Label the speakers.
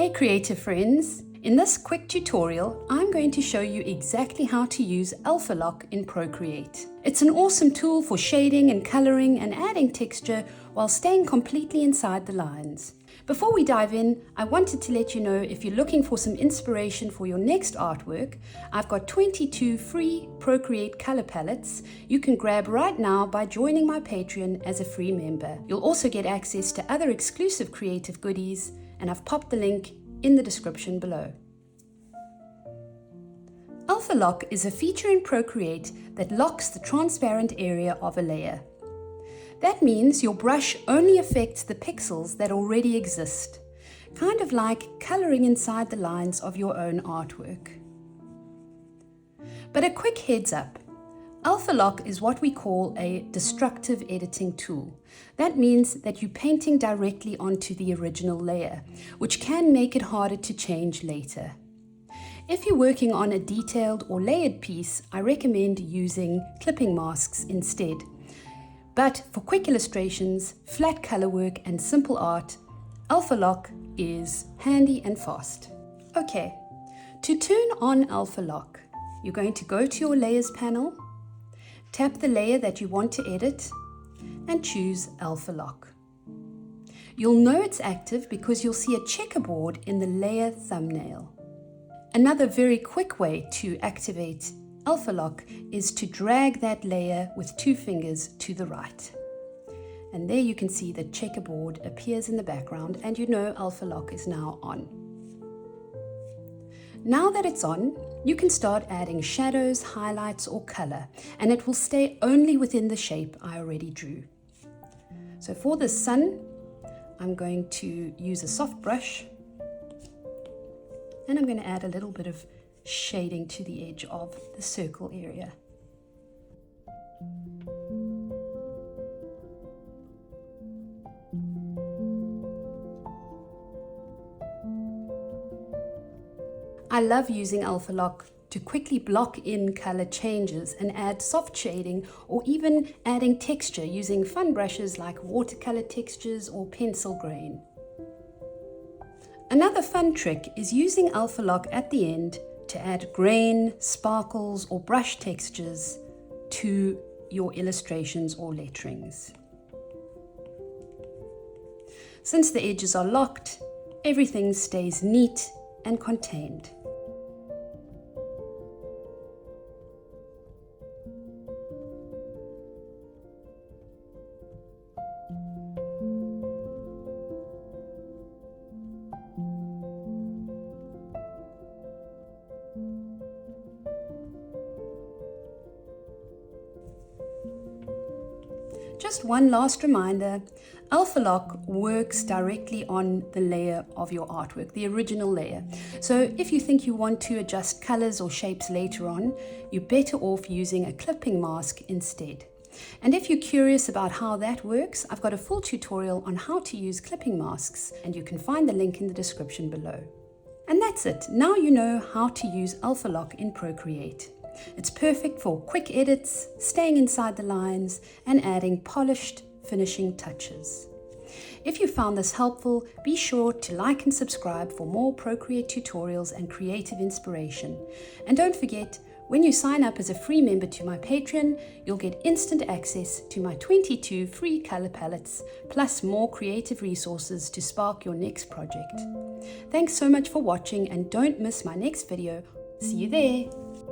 Speaker 1: Hey creative friends! In this quick tutorial, I'm going to show you exactly how to use Alpha Lock in Procreate. It's an awesome tool for shading and coloring and adding texture while staying completely inside the lines. Before we dive in, I wanted to let you know if you're looking for some inspiration for your next artwork, I've got 22 free Procreate color palettes you can grab right now by joining my Patreon as a free member. You'll also get access to other exclusive creative goodies, and I've popped the link in the description below. Alpha Lock is a feature in Procreate that locks the transparent area of a layer. That means your brush only affects the pixels that already exist, kind of like coloring inside the lines of your own artwork. But a quick heads up, Alpha Lock is what we call a destructive editing tool. That means that you're painting directly onto the original layer, which can make it harder to change later. If you're working on a detailed or layered piece, I recommend using clipping masks instead. But for quick illustrations, flat color work and simple art, Alpha Lock is handy and fast. Okay, to turn on Alpha Lock, you're going to go to your Layers panel, tap the layer that you want to edit, and choose Alpha Lock. You'll know it's active because you'll see a checkerboard in the layer thumbnail. Another very quick way to activate Alpha Lock is to drag that layer with 2 fingers to the right. And there you can see the checkerboard appears in the background and you know Alpha Lock is now on. Now that it's on, you can start adding shadows, highlights or color, and it will stay only within the shape I already drew. So for the sun, I'm going to use a soft brush and I'm going to add a little bit of shading to the edge of the circle area. I love using Alpha Lock to quickly block in color changes and add soft shading or even adding texture using fun brushes like watercolor textures or pencil grain. Another fun trick is using Alpha Lock at the end to add grain, sparkles or brush textures to your illustrations or letterings. Since the edges are locked, everything stays neat and contained. Just one last reminder, Alpha Lock works directly on the layer of your artwork, the original layer. So if you think you want to adjust colors or shapes later on, you're better off using a clipping mask instead. And if you're curious about how that works, I've got a full tutorial on how to use clipping masks, and you can find the link in the description below. And that's it. Now you know how to use Alpha Lock in Procreate. It's perfect for quick edits, staying inside the lines, and adding polished finishing touches. If you found this helpful, be sure to like and subscribe for more Procreate tutorials and creative inspiration. And don't forget, when you sign up as a free member to my Patreon, you'll get instant access to my 22 free color palettes, plus more creative resources to spark your next project. Thanks so much for watching, and don't miss my next video. See you there!